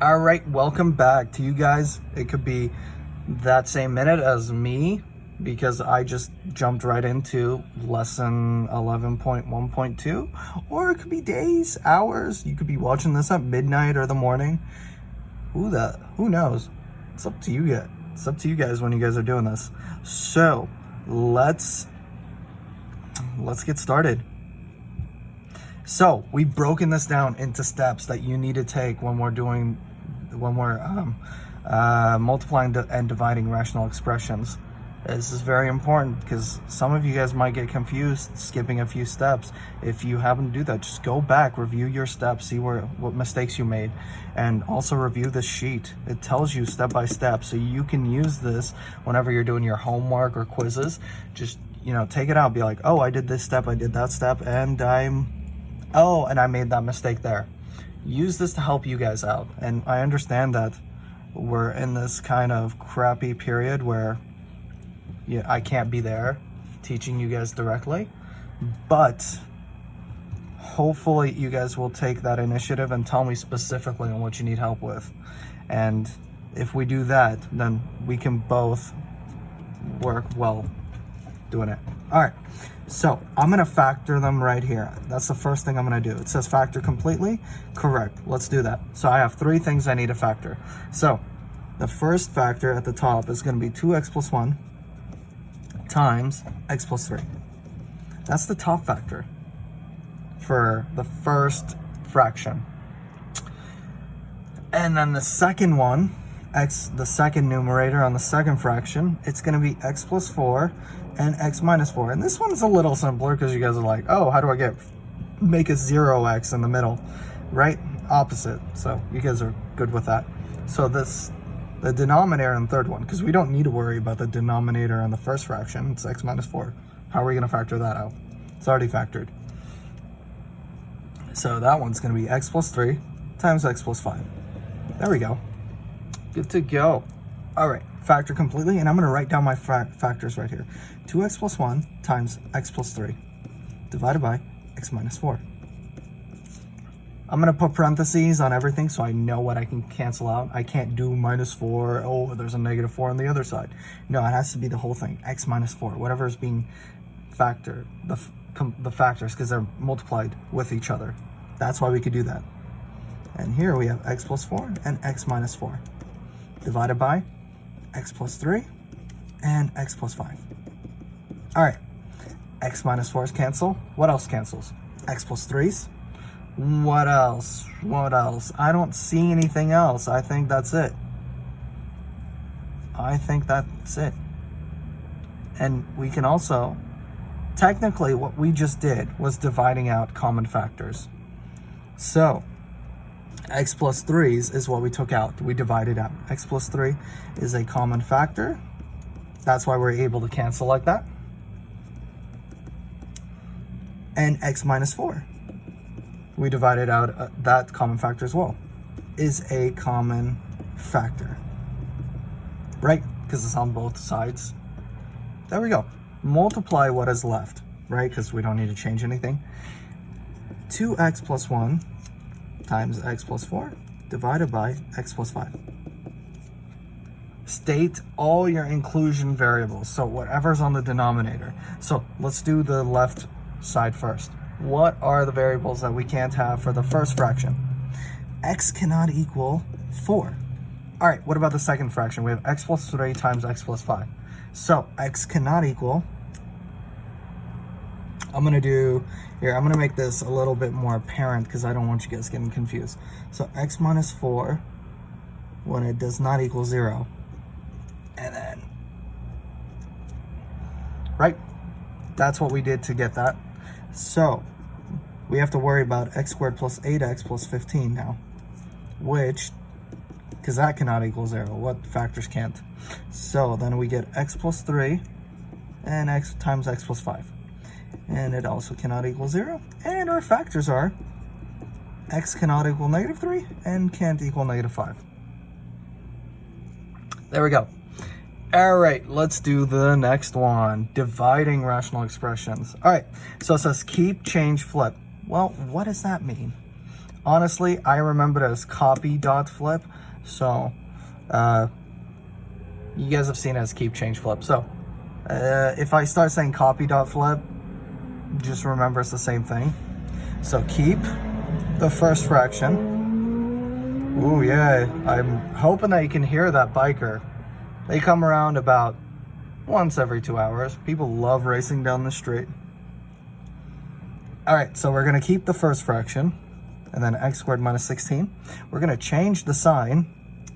All right, welcome back to you guys. It could be that same minute as me because I just jumped right into lesson 11.1.2, or it could be days, hours. You could be watching this at midnight or the morning. Who knows? It's up to you guys. It's up to you guys when you guys are doing this. So let's get started. So we've broken this down into steps that you need to take when we're multiplying and dividing rational expressions. This is very important because some of you guys might get confused skipping a few steps. If you happen to do that, just go back, review your steps, see what mistakes you made, and also review the sheet. It tells you step by step, so you can use this whenever you're doing your homework or quizzes. Just, take it out, be like, oh, I did this step, I did that step, and I made that mistake there. Use this to help you guys out. And I understand that we're in this kind of crappy period where I can't be there teaching you guys directly, but hopefully you guys will take that initiative and tell me specifically on what you need help with. And if we do that, then we can both work well doing it. All right, so I'm gonna factor them right here. That's the first thing I'm gonna do. It says factor completely. Correct, let's do that. So I have three things I need to factor. So the first factor at the top is gonna be 2x plus 1 times x plus 3. That's the top factor for the first fraction. And then the second one, the second numerator on the second fraction, it's gonna be x plus 4 and x minus 4. And this one's a little simpler because you guys are like, oh, how do I make a 0x in the middle, right? Opposite. So you guys are good with that. So the denominator in the third one, because we don't need to worry about the denominator in the first fraction, it's x minus 4. How are we going to factor that out? It's already factored. So that one's going to be x plus 3 times x plus 5. There we go. Good to go. All right, factor completely, and I'm going to write down my factors right here. 2x plus 1 times x plus 3 divided by x minus 4. I'm going to put parentheses on everything so I know what I can cancel out. I can't do minus 4. Oh, there's a negative 4 on the other side. No, it has to be the whole thing. X minus 4, whatever is being factored, the factors, because they're multiplied with each other. That's why we could do that. And here we have x plus 4 and x minus 4 divided by x plus 3 and x plus 5. All right, x minus 4's cancel. What else cancels? X plus 3's. What else? I don't see anything else. I think that's it. And we can also, technically what we just did was dividing out common factors. So x plus 3's is what we took out. We divided out. X plus 3 is a common factor. That's why we're able to cancel like that. And x minus 4. We divided out that common factor as well, is a common factor, right? Because it's on both sides. There we go. Multiply what is left, right? Because we don't need to change anything. 2x plus 1 times x plus 4 divided by x plus 5. State all your inclusion variables, so whatever's on the denominator. So let's do the left side first. What are the variables that we can't have for the first fraction? X cannot equal 4. All right, what about the second fraction? We have x plus 3 times x plus 5. So x cannot equal, I'm gonna make this a little bit more apparent because I don't want you guys getting confused. So x minus 4 when it does not equal 0. And then, right? That's what we did to get that. So we have to worry about x squared plus 8x plus 15 now, because that cannot equal 0. What factors can't? So then we get x plus 3 and x times x plus 5. And it also cannot equal 0. And our factors are x cannot equal negative 3 and can't equal negative 5. There we go. All right, let's do the next one. Dividing rational expressions. All right, so it says keep, change, flip. Well, what does that mean? Honestly, I remember it as copy dot flip. So, you guys have seen it as keep change flip. So, if I start saying copy dot flip, just remember it's the same thing. So keep the first fraction. Ooh, yeah. I'm hoping that you can hear that biker. They come around about once every 2 hours. People love racing down the street. All right, so we're gonna keep the first fraction, and then x squared minus 16. We're gonna change the sign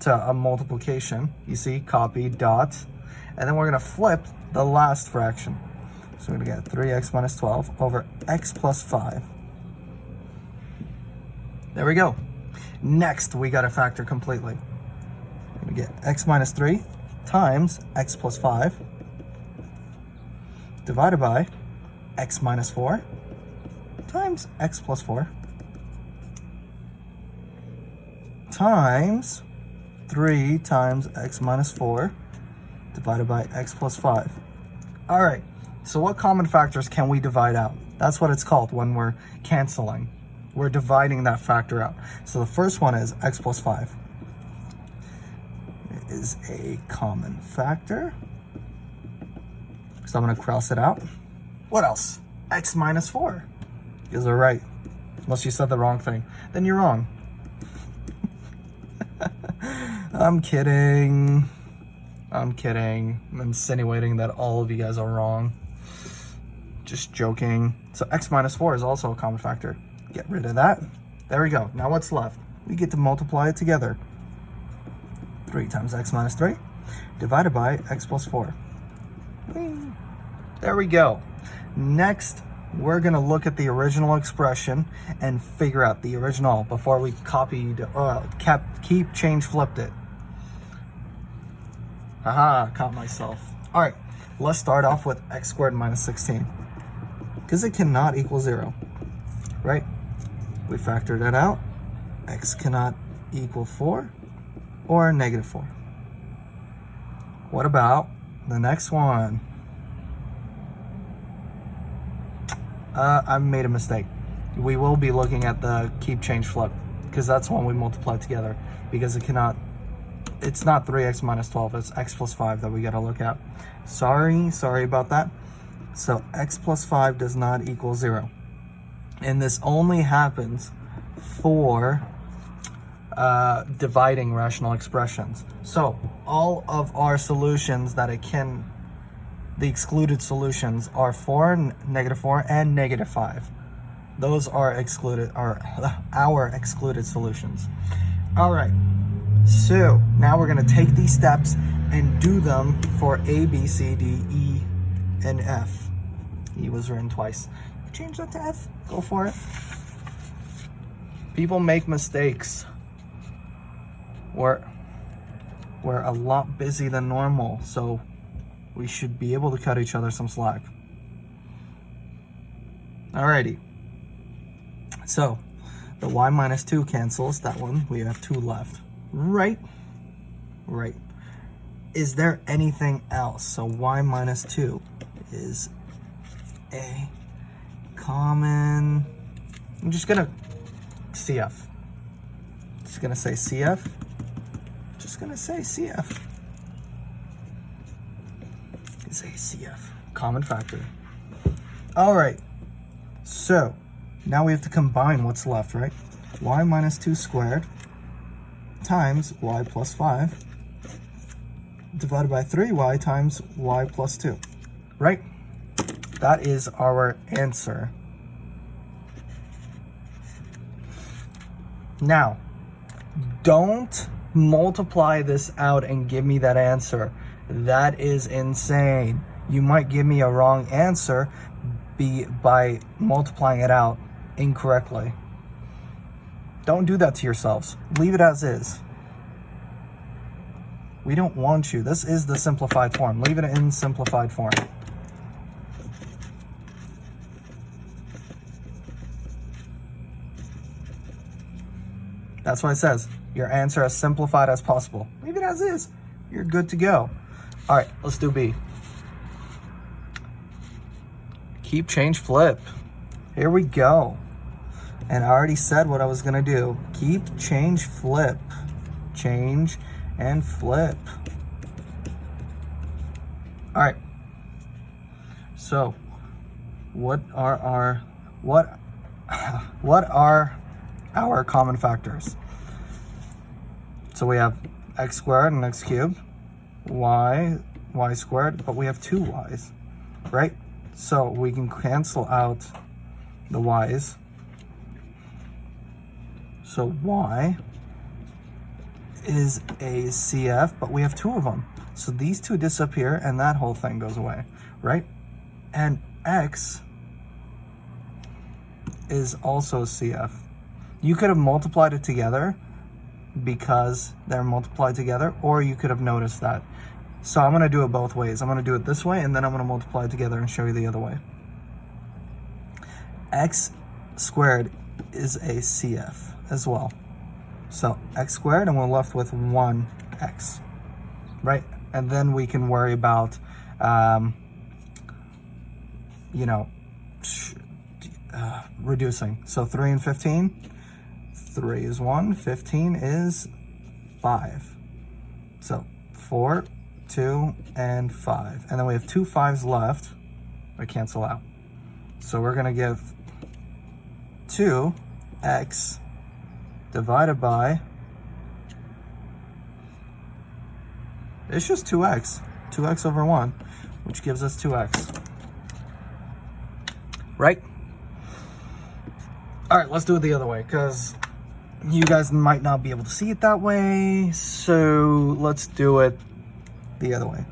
to a multiplication. You see, copy, dot, and then we're gonna flip the last fraction. So we're gonna get 3x minus 12 over x plus 5. There we go. Next, we gotta factor completely. We're gonna get x minus 3 times x plus 5 divided by x minus 4 times x plus 4 times 3 times x minus 4 divided by x plus 5. All right, so what common factors can we divide out? That's what it's called when we're canceling. We're dividing that factor out. So the first one is x plus 5. It is a common factor. So I'm gonna cross it out. What else? X minus 4. You guys are right. Unless you said the wrong thing. Then you're wrong. I'm kidding. I'm kidding. I'm insinuating that all of you guys are wrong. Just joking. So x minus 4 is also a common factor. Get rid of that. There we go. Now what's left? We get to multiply it together. 3 times x minus 3 divided by x plus 4. There we go. Next, we're going to look at the original expression and figure out the original before we keep change flipped it. Aha, caught myself. All right, let's start off with x squared minus 16 because it cannot equal 0, right? We factored it out. X cannot equal 4 or negative 4. What about the next one? I made a mistake. We will be looking at the keep change flip because that's when we multiply together because it's not 3x minus 12, it's x plus 5 that we got to look at. Sorry about that. So x plus 5 does not equal 0. And this only happens for dividing rational expressions. So all of our solutions that the excluded solutions are 4, negative 4, and negative 5. Those are our excluded solutions. All right, so now we're gonna take these steps and do them for A, B, C, D, E, and F. E was written twice. Change that to F, go for it. People make mistakes. We're a lot busy than normal, so we should be able to cut each other some slack. Alrighty. So, the y minus 2 cancels that one. We have 2 left. Right. Is there anything else? So y minus 2 is a common... I'm just gonna CF. Just gonna say CF. Is a CF. Common factor. All right. So now we have to combine what's left, right? Y minus 2 squared times y plus 5 divided by 3y times y plus 2, right? That is our answer. Now, don't multiply this out and give me that answer. That is insane. You might give me a wrong answer by multiplying it out incorrectly. Don't do that to yourselves. Leave it as is. We don't want you. This is the simplified form. Leave it in simplified form. That's what it says. Your answer as simplified as possible. Leave it as is. You're good to go. All right, let's do B. Keep change flip. Here we go. And I already said what I was gonna do. Keep, change, flip. Change and flip. All right. So, what are our common factors? So we have x squared and x cubed, y squared, but we have two y's, right? So we can cancel out the y's. So y is a CF, but we have two of them. So these two disappear and that whole thing goes away, right? And x is also CF. You could have multiplied it together because they're multiplied together, or you could have noticed that. So I'm gonna do it both ways. I'm gonna do it this way, and then I'm gonna multiply it together and show you the other way. X squared is a CF as well. So x squared, and we're left with 1x, right? And then we can worry about, reducing. So 3 and 15, 3 is 1, 15 is 5. So 4, 2, and 5. And then we have 2 5s left. We cancel out. So we're gonna give 2x divided by, it's just 2x. 2x over 1, which gives us 2x. Right? All right, let's do it the other way, because you guys might not be able to see it that way. So let's do it the other way.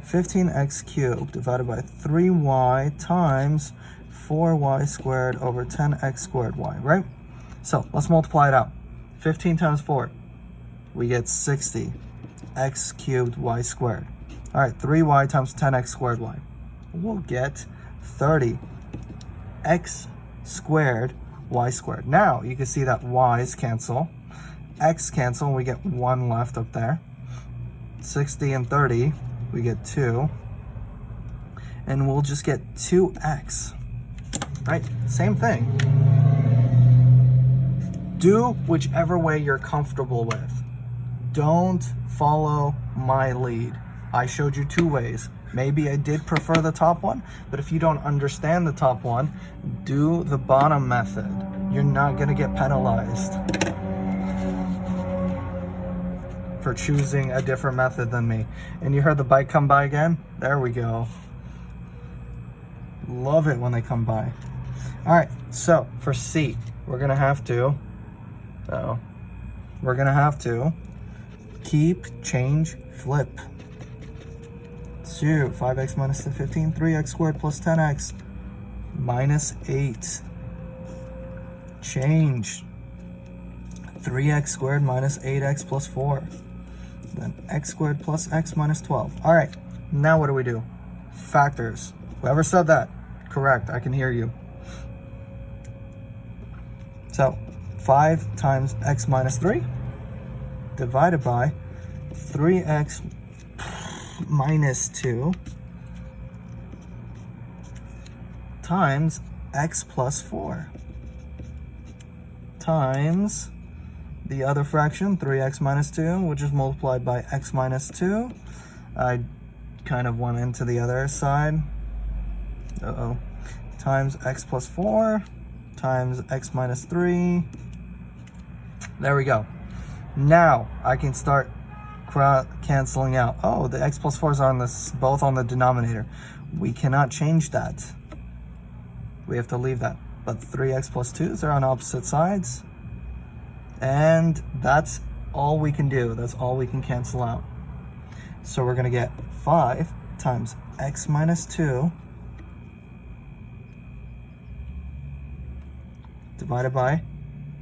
15x cubed divided by 3y times 4y squared over 10x squared y, right? So let's multiply it out. 15 times 4, we get 60 x cubed y squared. All right, 3y times 10x squared y. We'll get 30 x squared y squared. Now you can see that y's cancel, x cancel, and we get 1 left up there. 60 and 30, we get 2. And we'll just get 2x, right? Same thing. Do whichever way you're comfortable with. Don't follow my lead. I showed you 2 ways. Maybe I did prefer the top one, but if you don't understand the top one, do the bottom method. You're not gonna get penalized for choosing a different method than me. And you heard the bike come by again? There we go. Love it when they come by. All right, so for C, we're gonna have to keep, change, flip. So 5x minus 15, 3x squared plus 10x minus 8. Change. 3x squared minus 8x plus 4. Then x squared plus x minus 12. All right, now what do we do? Factors. Whoever said that, correct, I can hear you. So 5 times x minus 3 divided by 3x minus 2 times x plus 4 times the other fraction, 3x minus 2, which is multiplied by x minus 2. I kind of went into the other side. Times x plus 4 times x minus 3. There we go. Now I can start canceling out. Oh, the x plus 4s are on this, both on the denominator. We cannot change that. We have to leave that. But 3x plus 2s are on opposite sides. And that's all we can do. That's all we can cancel out. So we're going to get 5 times x minus 2 divided by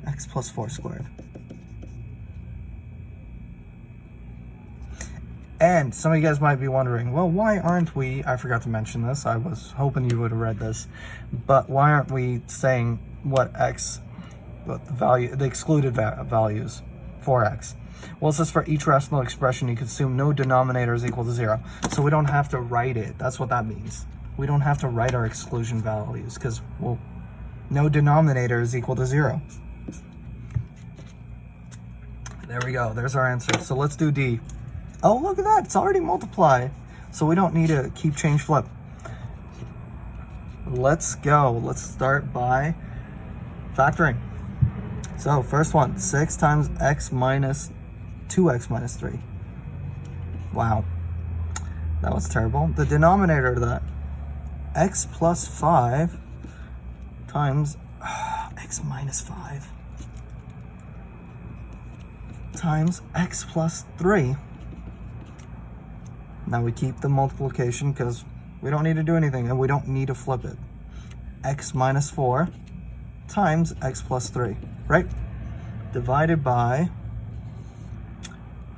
x plus 4 squared. And some of you guys might be wondering, well, why aren't we, I forgot to mention this, I was hoping you would have read this, but why aren't we saying what the value, the excluded values for x? Well, it says for each rational expression, you can assume no denominator is equal to 0. So we don't have to write it. That's what that means. We don't have to write our exclusion values because, well, No denominator is equal to 0. There we go. There's our answer. So let's do D. Oh, look at that. It's already multiplied. So we don't need to keep, change, flip. Let's go. Let's start by factoring. So first one, 6 times x minus 2x minus 3. Wow. That was terrible. The denominator of that, x plus 5 times x minus 5 times x plus 3. Now we keep the multiplication because we don't need to do anything and we don't need to flip it. X minus 4 times x plus 3, right? Divided by,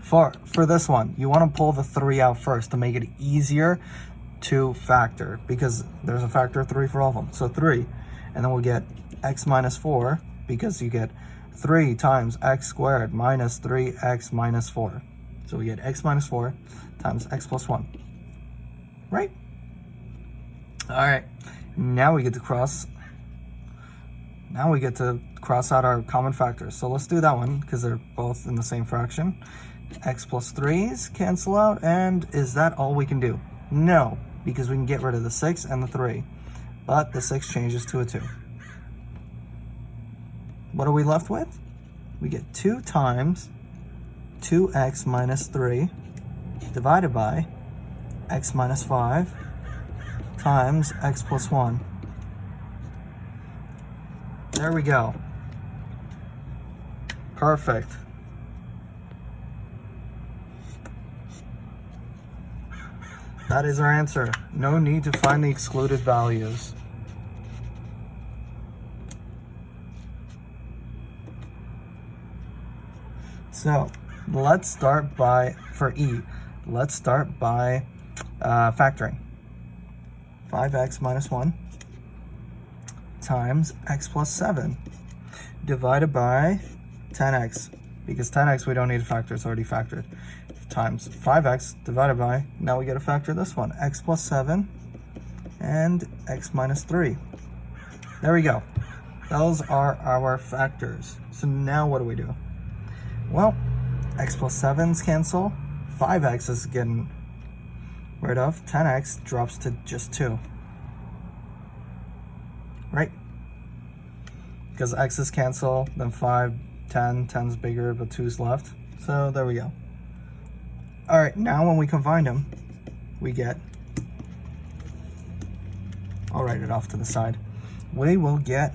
for this one, you want to pull the 3 out first to make it easier to factor because there's a factor of 3 for all of them. So 3, and then we'll get x minus 4 because you get 3 times x squared minus 3x minus 4. So we get x minus 4 times x plus 1, right? All right, now we get to cross out our common factors. So let's do that one because they're both in the same fraction. X plus 3's cancel out, and is that all we can do? No, because we can get rid of the 6 and the 3, but the 6 changes to a 2. What are we left with? We get 2 times 2x minus 3 divided by x minus 5 times x plus 1. There we go. Perfect. That is our answer. No need to find the excluded values. So let's start by, for E, let's start by factoring. 5x minus 1 times x plus 7 divided by 10x, because 10x we don't need to factor, it's already factored, times 5x divided by, now we get to factor this one, x plus 7 and x minus 3. There we go. Those are our factors. So now what do we do? Well, x plus 7's cancel, 5x is getting rid of, 10x drops to just 2. Right? Because x's cancel, then 5, 10, 10's bigger, but 2's left. So there we go. All right, now when we combine them, we get, I'll write it off to the side. We will get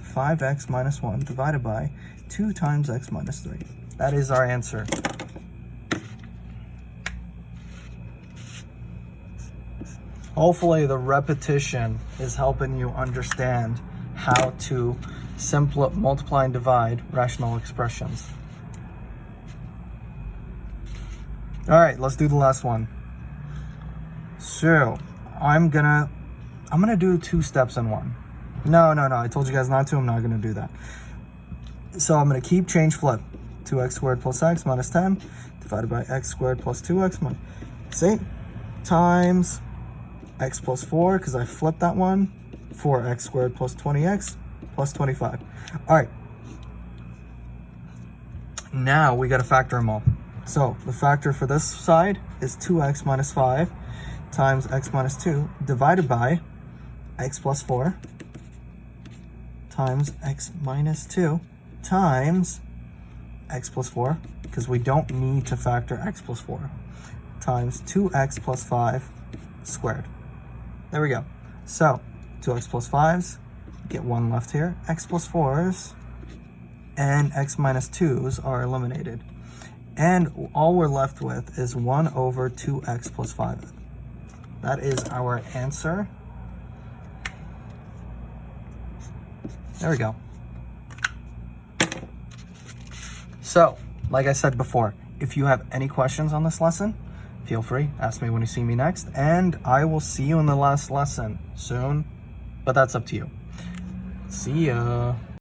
5x minus 1 divided by 2 times x minus 3. That is our answer. Hopefully the repetition is helping you understand how to multiply and divide rational expressions. All right, let's do the last one. So I'm gonna do 2 steps in one. No, I told you guys not to. I'm not gonna do that. So I'm gonna keep, change, flip. 2x squared plus x minus 10 divided by x squared plus 2x minus, see, times x plus 4, because I flipped that one, 4x squared plus 20x plus 25. All right, now we got to factor them all. So the factor for this side is 2x minus 5 times x minus 2 divided by x plus 4 times x minus 2 times x plus 4, because we don't need to factor x plus 4, times 2x plus 5 squared. There we go. So 2x plus 5's, get 1 left here. X plus 4's and x minus 2's are eliminated. And all we're left with is 1 over 2x plus 5. That is our answer. There we go. So, like I said before, if you have any questions on this lesson, feel free, ask me when you see me next, and I will see you in the last lesson soon, but that's up to you. See ya.